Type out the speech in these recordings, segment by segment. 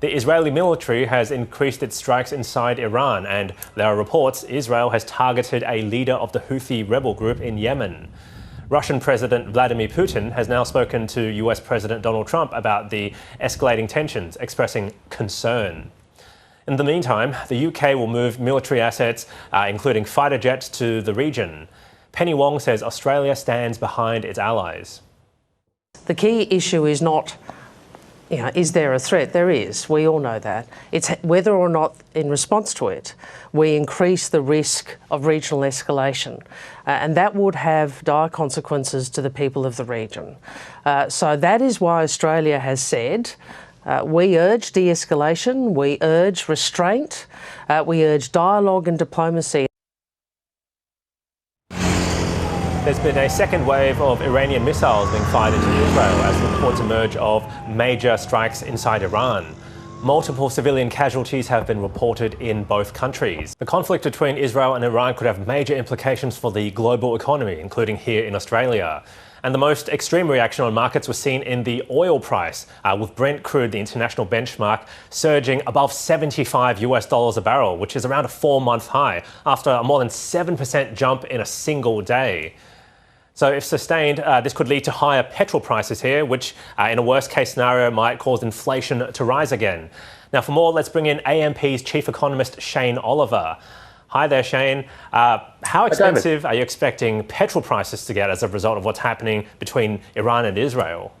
The Israeli military has increased its strikes inside Iran, and there are reports Israel has targeted a leader of the Houthi rebel group in Yemen. Russian President Vladimir Putin has now spoken to US President Donald Trump about the escalating tensions, expressing concern. In the meantime, the UK will move military assets, including fighter jets, to the region. Penny Wong says Australia stands behind its allies. The key issue is not, is there a threat? There is. We all know that. It's whether or not, in response to it, we increase the risk of regional escalation. And that would have dire consequences to the people of the region. So that is why Australia has said, we urge de-escalation, we urge restraint, we urge dialogue and diplomacy. There's been a second wave of Iranian missiles being fired into Israel as reports emerge of major strikes inside Iran. Multiple civilian casualties have been reported in both countries. The conflict between Israel and Iran could have major implications for the global economy, including here in Australia. And the most extreme reaction on markets was seen in the oil price, with Brent Crude, the international benchmark, surging above $75 a barrel, which is around a 4-month high, after a more than 7% jump in a single day. So if sustained, this could lead to higher petrol prices here, which in a worst case scenario might cause inflation to rise again. Now for more, let's bring in AMP's chief economist, Shane Oliver. Hi there, Shane. How expensive are you expecting petrol prices to get as a result of what's happening between Iran and Israel?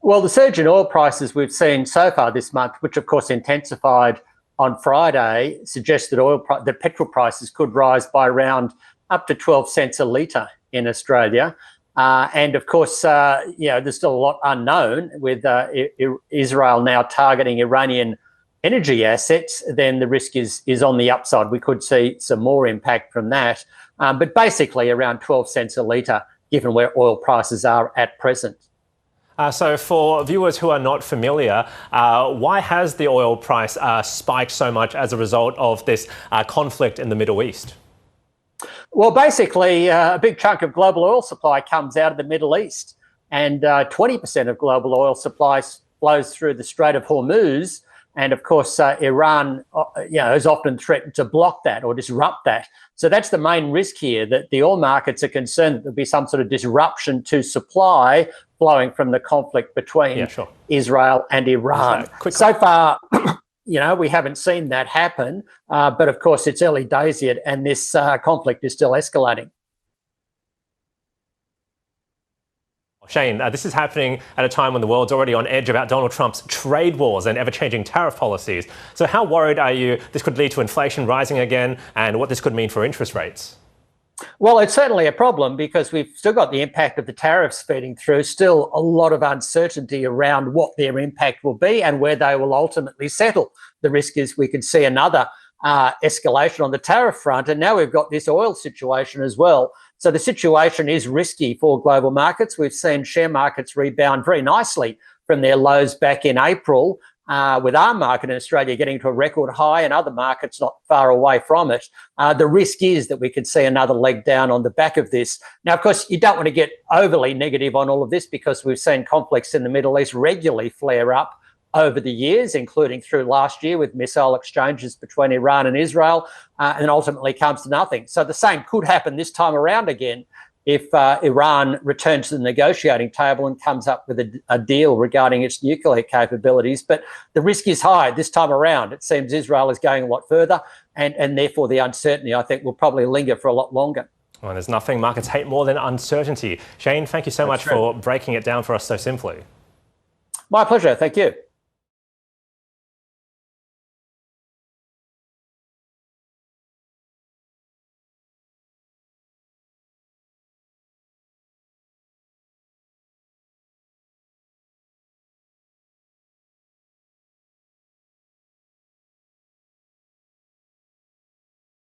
Well, the surge in oil prices we've seen so far this month, which of course intensified on Friday, suggests that the petrol prices could rise by around up to 12 cents a litre in Australia. And of course, there's still a lot unknown with Israel now targeting Iranian energy assets. Then the risk is on the upside. We could see some more impact from that. But basically around 12 cents a litre, given where oil prices are at present. So for viewers who are not familiar, why has the oil price spiked so much as a result of this conflict in the Middle East? Well, basically, a big chunk of global oil supply comes out of the Middle East, and 20% of global oil supply flows through the Strait of Hormuz. And of course, Iran, has often threatened to block that or disrupt that. So that's the main risk here, that the oil markets are concerned that there'll be some sort of disruption to supply flowing from the conflict between Israel and Iran. So far, we haven't seen that happen. But of course, it's early days yet, and this conflict is still escalating. Shane, this is happening at a time when the world's already on edge about Donald Trump's trade wars and ever-changing tariff policies. So how worried are you this could lead to inflation rising again, and what this could mean for interest rates? Well, it's certainly a problem because we've still got the impact of the tariffs feeding through, still a lot of uncertainty around what their impact will be and where they will ultimately settle. The risk is we could see another escalation on the tariff front, and now we've got this oil situation as well. So the situation is risky for global markets. We've seen share markets rebound very nicely from their lows back in April, with our market in Australia getting to a record high and other markets not far away from it. The risk is that we could see another leg down on the back of this. Now, of course, you don't want to get overly negative on all of this because we've seen conflicts in the Middle East regularly flare up over the years, including through last year with missile exchanges between Iran and Israel, and ultimately comes to nothing. So the same could happen this time around again if Iran returns to the negotiating table and comes up with a deal regarding its nuclear capabilities. But the risk is high this time around. It seems Israel is going a lot further, and therefore the uncertainty, I think, will probably linger for a lot longer. Well, there's nothing markets hate more than uncertainty. Shane, thank you so much for breaking it down for us so simply. My pleasure. Thank you.